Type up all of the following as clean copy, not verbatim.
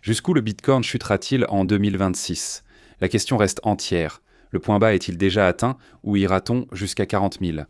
Jusqu'où le Bitcoin chutera-t-il en 2026? La question reste entière. Le point bas est-il déjà atteint ou ira-t-on jusqu'à 40 000?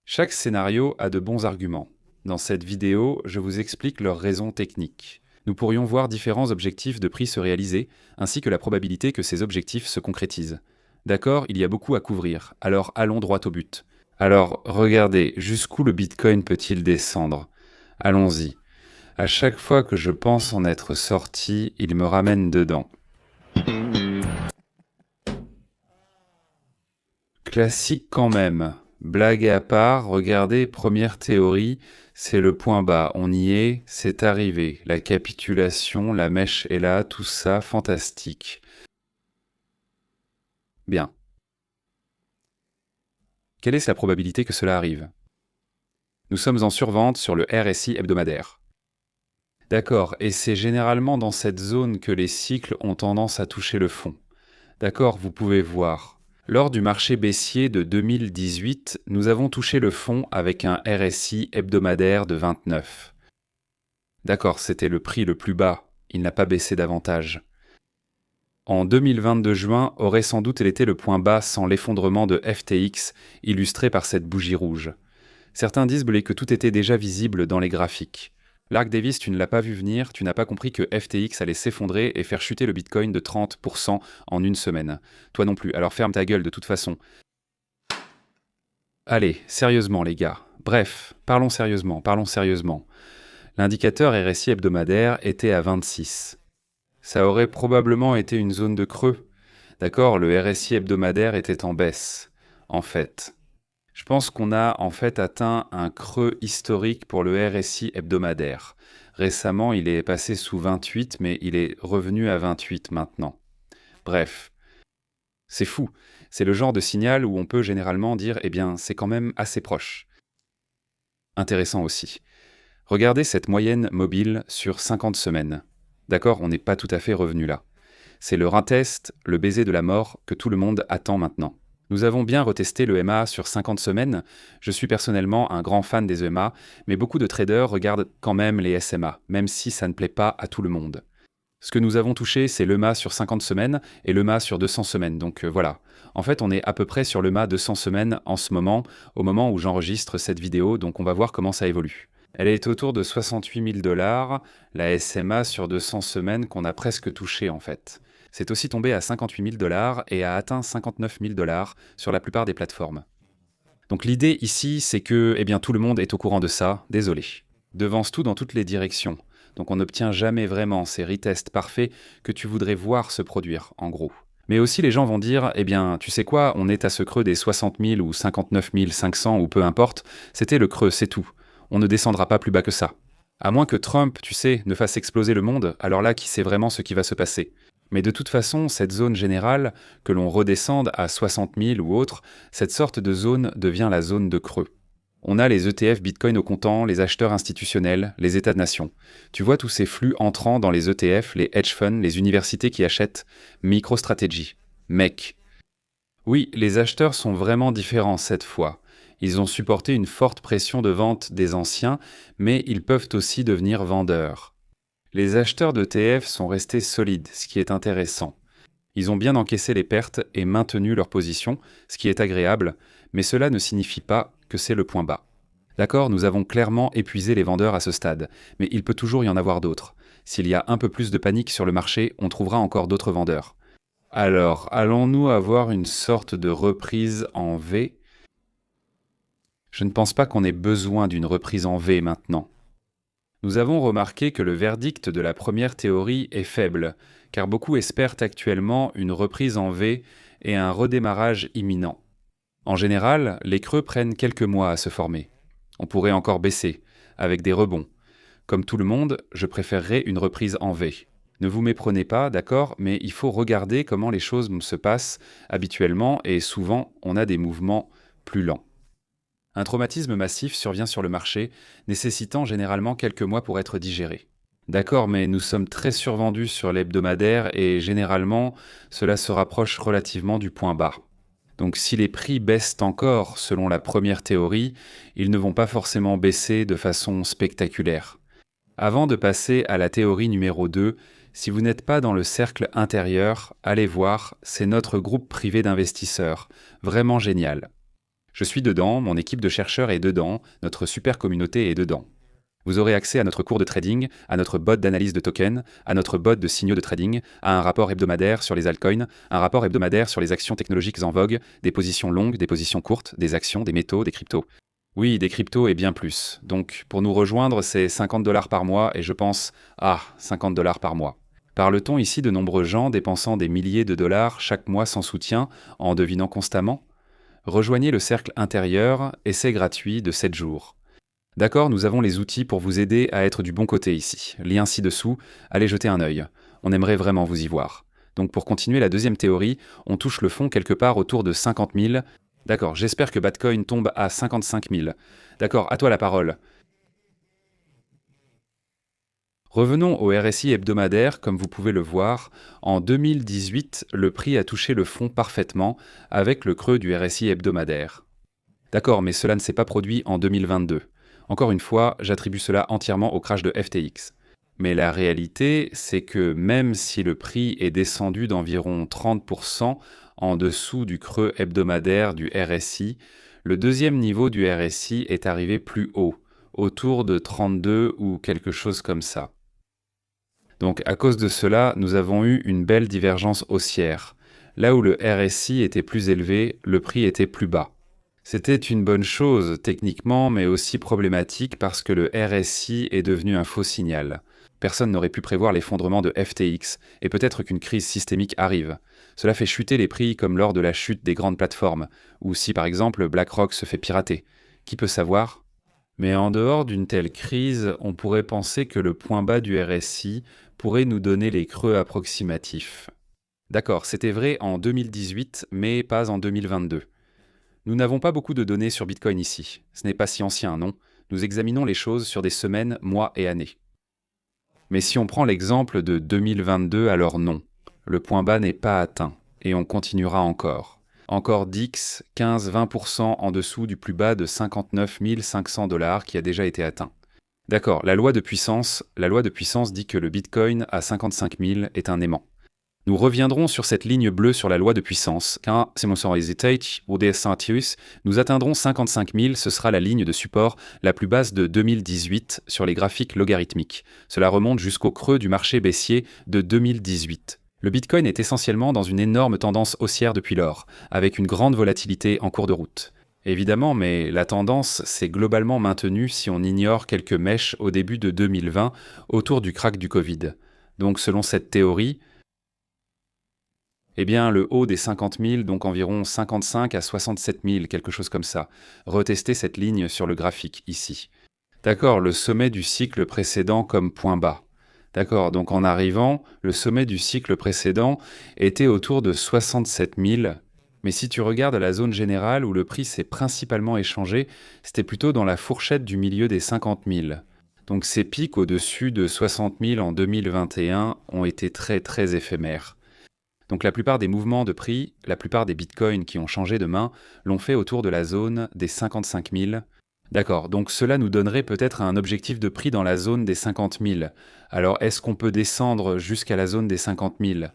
Chaque scénario a de bons arguments. Dans cette vidéo, je vous explique leurs raisons techniques. Nous pourrions voir différents objectifs de prix se réaliser, ainsi que la probabilité que ces objectifs se concrétisent. D'accord, il y a beaucoup à couvrir, alors allons droit au but. Alors, regardez, jusqu'où le Bitcoin peut-il descendre? Allons-y. À chaque fois que je pense en être sorti, il me ramène dedans. Classique quand même. Blague à part, regardez, première théorie, c'est le point bas. On y est, c'est arrivé. La capitulation, la mèche est là, tout ça, fantastique. Bien. Quelle est la probabilité que cela arrive? Nous sommes en survente sur le RSI hebdomadaire. D'accord, et c'est généralement dans cette zone que les cycles ont tendance à toucher le fond. D'accord, vous pouvez voir. Lors du marché baissier de 2018, nous avons touché le fond avec un RSI hebdomadaire de 29. D'accord, c'était le prix le plus bas, il n'a pas baissé davantage. En 2022 juin aurait sans doute été le point bas sans l'effondrement de FTX illustré par cette bougie rouge. Certains disent que tout était déjà visible dans les graphiques. Lark Davis, tu ne l'as pas vu venir, tu n'as pas compris que FTX allait s'effondrer et faire chuter le Bitcoin de 30% en une semaine. Toi non plus, alors ferme ta gueule de toute façon. Allez, sérieusement les gars. Bref, parlons sérieusement. L'indicateur RSI hebdomadaire était à 26. Ça aurait probablement été une zone de creux. D'accord, le RSI hebdomadaire était en baisse, en fait. Je pense qu'on a en fait atteint un creux historique pour le RSI hebdomadaire. Récemment, il est passé sous 28, mais il est revenu à 28 maintenant. Bref, c'est fou. C'est le genre de signal où on peut généralement dire « Eh bien, c'est quand même assez proche ». Intéressant aussi. Regardez cette moyenne mobile sur 50 semaines. D'accord, on n'est pas tout à fait revenu là. C'est le retest, le baiser de la mort que tout le monde attend maintenant. Nous avons bien retesté le EMA sur 50 semaines. Je suis personnellement un grand fan des EMA, mais beaucoup de traders regardent quand même les SMA, même si ça ne plaît pas à tout le monde. Ce que nous avons touché, c'est l'EMA sur 50 semaines et l'EMA sur 200 semaines, donc voilà. En fait, on est à peu près sur l'EMA 200 semaines en ce moment, au moment où j'enregistre cette vidéo, donc on va voir comment ça évolue. Elle est autour de 68 000 $, la SMA sur 200 semaines qu'on a presque touché en fait. C'est aussi tombé à 58 000 $ et a atteint 59 000 $ sur la plupart des plateformes. Donc l'idée ici, c'est que tout le monde est au courant de ça, désolé. Devance tout dans toutes les directions. Donc on n'obtient jamais vraiment ces retests parfaits que tu voudrais voir se produire, en gros. Mais aussi les gens vont dire, tu sais quoi, on est à ce creux des 60 000 ou 59 500 ou peu importe, c'était le creux, c'est tout. On ne descendra pas plus bas que ça. À moins que Trump, tu sais, ne fasse exploser le monde, alors là, qui sait vraiment ce qui va se passer. Mais de toute façon, cette zone générale, que l'on redescende à 60 000 ou autre, cette sorte de zone devient la zone de creux. On a les ETF Bitcoin au comptant, les acheteurs institutionnels, les États-nations. Tu vois tous ces flux entrant dans les ETF, les hedge funds, les universités qui achètent, MicroStrategy, MEC. Oui, les acheteurs sont vraiment différents cette fois. Ils ont supporté une forte pression de vente des anciens, mais ils peuvent aussi devenir vendeurs. Les acheteurs d'ETF sont restés solides, ce qui est intéressant. Ils ont bien encaissé les pertes et maintenu leur position, ce qui est agréable, mais cela ne signifie pas que c'est le point bas. D'accord, nous avons clairement épuisé les vendeurs à ce stade, mais il peut toujours y en avoir d'autres. S'il y a un peu plus de panique sur le marché, on trouvera encore d'autres vendeurs. Alors, allons-nous avoir une sorte de reprise en V? Je ne pense pas qu'on ait besoin d'une reprise en V maintenant. Nous avons remarqué que le verdict de la première théorie est faible, car beaucoup espèrent actuellement une reprise en V et un redémarrage imminent. En général, les creux prennent quelques mois à se former. On pourrait encore baisser, avec des rebonds. Comme tout le monde, je préférerais une reprise en V. Ne vous méprenez pas, d'accord, mais il faut regarder comment les choses se passent habituellement et souvent on a des mouvements plus lents. Un traumatisme massif survient sur le marché, nécessitant généralement quelques mois pour être digéré. D'accord, mais nous sommes très survendus sur l'hebdomadaire et généralement, cela se rapproche relativement du point bas. Donc si les prix baissent encore, selon la première théorie, ils ne vont pas forcément baisser de façon spectaculaire. Avant de passer à la théorie numéro 2, si vous n'êtes pas dans le cercle intérieur, allez voir, c'est notre groupe privé d'investisseurs. Vraiment génial. Je suis dedans, mon équipe de chercheurs est dedans, notre super communauté est dedans. Vous aurez accès à notre cours de trading, à notre bot d'analyse de tokens, à notre bot de signaux de trading, à un rapport hebdomadaire sur les altcoins, un rapport hebdomadaire sur les actions technologiques en vogue, des positions longues, des positions courtes, des actions, des métaux, des cryptos. Oui, des cryptos et bien plus. Donc, pour nous rejoindre, c'est 50 $ par mois et je pense, 50 $ par mois. Parle-t-on ici de nombreux gens dépensant des milliers de dollars chaque mois sans soutien, en devinant constamment? Rejoignez le cercle intérieur, essai gratuit de 7 jours. D'accord, nous avons les outils pour vous aider à être du bon côté ici. Lien ci-dessous, allez jeter un œil. On aimerait vraiment vous y voir. Donc pour continuer la deuxième théorie, on touche le fond quelque part autour de 50 000. D'accord, j'espère que Bitcoin tombe à 55 000. D'accord, à toi la parole. Revenons au RSI hebdomadaire, comme vous pouvez le voir. En 2018, le prix a touché le fond parfaitement avec le creux du RSI hebdomadaire. D'accord, mais cela ne s'est pas produit en 2022. Encore une fois, j'attribue cela entièrement au crash de FTX. Mais la réalité, c'est que même si le prix est descendu d'environ 30% en dessous du creux hebdomadaire du RSI, le deuxième niveau du RSI est arrivé plus haut, autour de 32 ou quelque chose comme ça. Donc à cause de cela, nous avons eu une belle divergence haussière. Là où le RSI était plus élevé, le prix était plus bas. C'était une bonne chose techniquement, mais aussi problématique parce que le RSI est devenu un faux signal. Personne n'aurait pu prévoir l'effondrement de FTX, et peut-être qu'une crise systémique arrive. Cela fait chuter les prix comme lors de la chute des grandes plateformes, ou si par exemple BlackRock se fait pirater. Qui peut savoir? Mais en dehors d'une telle crise, on pourrait penser que le point bas du RSI pourrait nous donner les creux approximatifs. D'accord, c'était vrai en 2018, mais pas en 2022. Nous n'avons pas beaucoup de données sur Bitcoin ici. Ce n'est pas si ancien, non? Nous examinons les choses sur des semaines, mois et années. Mais si on prend l'exemple de 2022, alors non. Le point bas n'est pas atteint, et on continuera encore. Encore DX, 15-20% en dessous du plus bas de 59 500 $ qui a déjà été atteint. D'accord, la loi de puissance dit que le Bitcoin à 55 000 est un aimant. Nous reviendrons sur cette ligne bleue sur la loi de puissance, car, si on hesitate, ou des Sentius, nous atteindrons 55 000, ce sera la ligne de support la plus basse de 2018 sur les graphiques logarithmiques. Cela remonte jusqu'au creux du marché baissier de 2018. Le Bitcoin est essentiellement dans une énorme tendance haussière depuis lors, avec une grande volatilité en cours de route. Évidemment, mais la tendance s'est globalement maintenue si on ignore quelques mèches au début de 2020 autour du crack du Covid. Donc selon cette théorie, eh bien, le haut des 50 000, donc environ 55 à 67 000, quelque chose comme ça. Retestez cette ligne sur le graphique, ici. D'accord, le sommet du cycle précédent comme point bas. D'accord, donc en arrivant, le sommet du cycle précédent était autour de 67 000. Mais si tu regardes la zone générale où le prix s'est principalement échangé, c'était plutôt dans la fourchette du milieu des 50 000. Donc ces pics au-dessus de 60 000 en 2021 ont été très très éphémères. Donc la plupart des mouvements de prix, la plupart des bitcoins qui ont changé de main, l'ont fait autour de la zone des 55 000. D'accord, donc cela nous donnerait peut-être un objectif de prix dans la zone des 50 000. Alors est-ce qu'on peut descendre jusqu'à la zone des 50 000?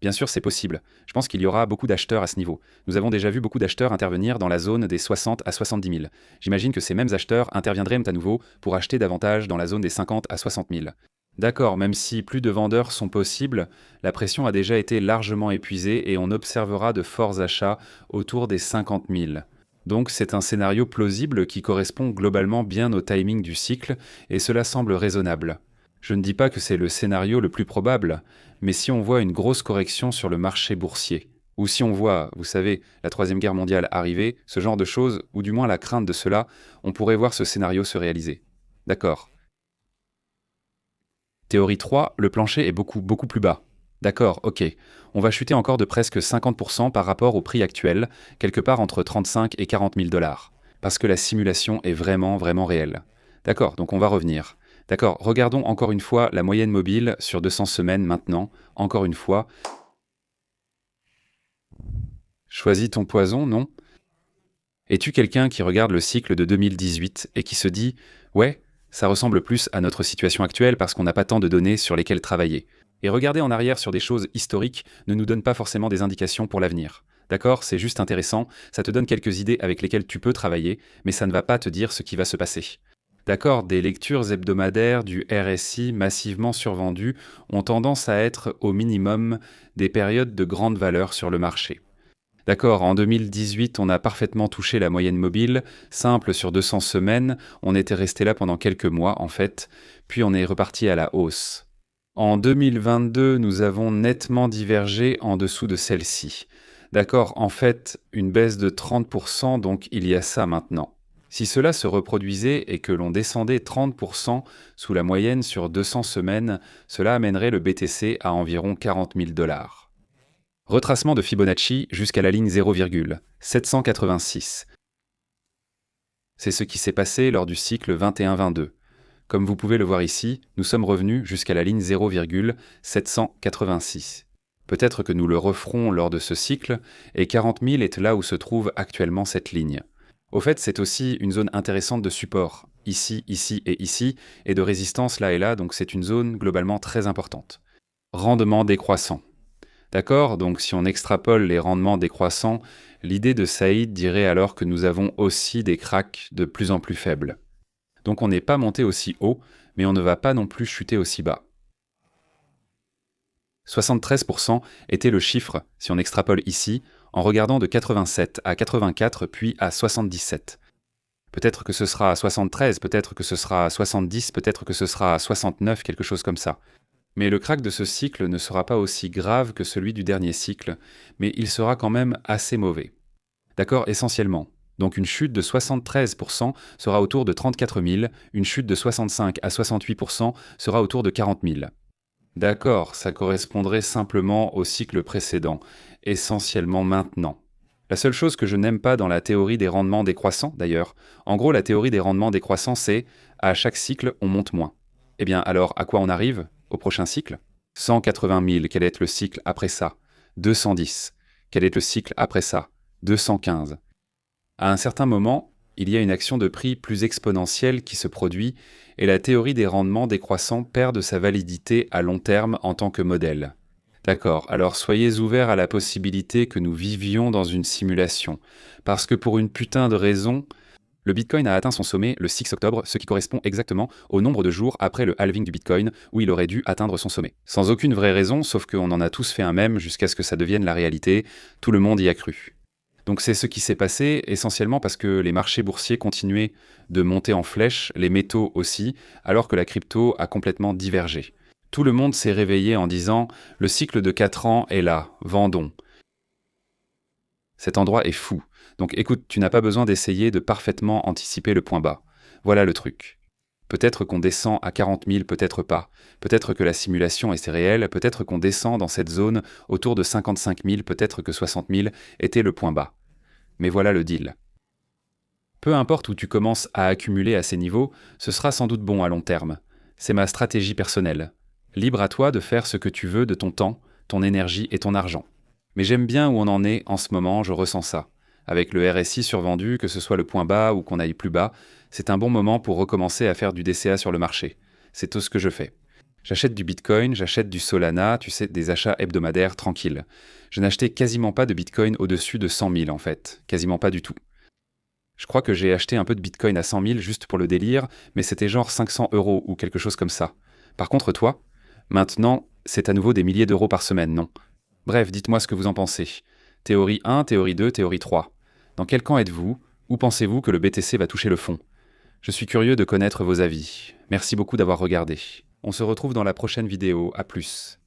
Bien sûr, c'est possible. Je pense qu'il y aura beaucoup d'acheteurs à ce niveau. Nous avons déjà vu beaucoup d'acheteurs intervenir dans la zone des 60 à 70 000. J'imagine que ces mêmes acheteurs interviendraient à nouveau pour acheter davantage dans la zone des 50 à 60 000. D'accord, même si plus de vendeurs sont possibles, la pression a déjà été largement épuisée et on observera de forts achats autour des 50 000. Donc c'est un scénario plausible qui correspond globalement bien au timing du cycle et cela semble raisonnable. Je ne dis pas que c'est le scénario le plus probable, mais si on voit une grosse correction sur le marché boursier, ou si on voit, vous savez, la Troisième Guerre mondiale arriver, ce genre de choses, ou du moins la crainte de cela, on pourrait voir ce scénario se réaliser. D'accord. Théorie 3, le plancher est beaucoup plus bas. D'accord, ok. On va chuter encore de presque 50% par rapport au prix actuel, quelque part entre 35 et 40 000 $. Parce que la simulation est vraiment réelle. D'accord, donc on va revenir. D'accord, regardons encore une fois la moyenne mobile sur 200 semaines maintenant. Encore une fois. Choisis ton poison, non? Es-tu quelqu'un qui regarde le cycle de 2018 et qui se dit « Ouais, Ça ressemble plus à notre situation actuelle parce qu'on n'a pas tant de données sur lesquelles travailler. Et regarder en arrière sur des choses historiques ne nous donne pas forcément des indications pour l'avenir. D'accord? C'est juste intéressant, ça te donne quelques idées avec lesquelles tu peux travailler, mais ça ne va pas te dire ce qui va se passer. D'accord, des lectures hebdomadaires du RSI massivement survendues ont tendance à être au minimum des périodes de grande valeur sur le marché. D'accord, en 2018, on a parfaitement touché la moyenne mobile, simple sur 200 semaines, on était resté là pendant quelques mois en fait, puis on est reparti à la hausse. En 2022, nous avons nettement divergé en dessous de celle-ci. D'accord, en fait, une baisse de 30%, donc il y a ça maintenant. Si cela se reproduisait et que l'on descendait 30% sous la moyenne sur 200 semaines, cela amènerait le BTC à environ 40 000 $. Retracement de Fibonacci jusqu'à la ligne 0,786. C'est ce qui s'est passé lors du cycle 21-22. Comme vous pouvez le voir ici, nous sommes revenus jusqu'à la ligne 0,786. Peut-être que nous le referons lors de ce cycle, et 40 000 est là où se trouve actuellement cette ligne. Au fait, c'est aussi une zone intéressante de support, ici, ici et ici, et de résistance là et là, donc c'est une zone globalement très importante. Rendement décroissant. D'accord? Donc si on extrapole les rendements décroissants, l'idée de Saïd dirait alors que nous avons aussi des cracks de plus en plus faibles. Donc on n'est pas monté aussi haut, mais on ne va pas non plus chuter aussi bas. 73% était le chiffre, si on extrapole ici, en regardant de 87 à 84 puis à 77. Peut-être que ce sera à 73, peut-être que ce sera à 70, peut-être que ce sera à 69, quelque chose comme ça. Mais le crack de ce cycle ne sera pas aussi grave que celui du dernier cycle, mais il sera quand même assez mauvais. D'accord, essentiellement. Donc une chute de 73% sera autour de 34 000, une chute de 65 à 68% sera autour de 40 000. D'accord, ça correspondrait simplement au cycle précédent, essentiellement maintenant. La seule chose que je n'aime pas dans la théorie des rendements décroissants, d'ailleurs, en gros la théorie des rendements décroissants c'est à chaque cycle on monte moins. Eh bien alors à quoi on arrive au prochain cycle? 180 000, quel est le cycle après ça? 210, quel est le cycle après ça? 215. À un certain moment, il y a une action de prix plus exponentielle qui se produit et la théorie des rendements décroissants perd de sa validité à long terme en tant que modèle. D'accord, alors soyez ouverts à la possibilité que nous vivions dans une simulation, parce que pour une putain de raison, le Bitcoin a atteint son sommet le 6 octobre, ce qui correspond exactement au nombre de jours après le halving du Bitcoin où il aurait dû atteindre son sommet. Sans aucune vraie raison, sauf qu'on en a tous fait un mème jusqu'à ce que ça devienne la réalité, tout le monde y a cru. Donc c'est ce qui s'est passé essentiellement parce que les marchés boursiers continuaient de monter en flèche, les métaux aussi, alors que la crypto a complètement divergé. Tout le monde s'est réveillé en disant « Le cycle de 4 ans est là, vendons ». Cet endroit est fou. Donc écoute, tu n'as pas besoin d'essayer de parfaitement anticiper le point bas. Voilà le truc. Peut-être qu'on descend à 40 000, peut-être pas. Peut-être que la simulation est réelle, peut-être qu'on descend dans cette zone autour de 55 000, peut-être que 60 000 était le point bas. Mais voilà le deal. Peu importe où tu commences à accumuler à ces niveaux, ce sera sans doute bon à long terme. C'est ma stratégie personnelle. Libre à toi de faire ce que tu veux de ton temps, ton énergie et ton argent. Mais j'aime bien où on en est en ce moment, je ressens ça. Avec le RSI survendu, que ce soit le point bas ou qu'on aille plus bas, c'est un bon moment pour recommencer à faire du DCA sur le marché. C'est tout ce que je fais. J'achète du Bitcoin, j'achète du Solana, tu sais, des achats hebdomadaires tranquilles. Je n'achetais quasiment pas de Bitcoin au-dessus de 100 000 en fait, quasiment pas du tout. Je crois que j'ai acheté un peu de Bitcoin à 100 000 juste pour le délire, mais c'était genre 500 € ou quelque chose comme ça. Par contre toi, maintenant, c'est à nouveau des milliers d'euros par semaine, non? Bref, dites-moi ce que vous en pensez. Théorie 1, théorie 2, théorie 3. Dans quel camp êtes-vous? Où pensez-vous que le BTC va toucher le fond? Je suis curieux de connaître vos avis. Merci beaucoup d'avoir regardé. On se retrouve dans la prochaine vidéo. À plus.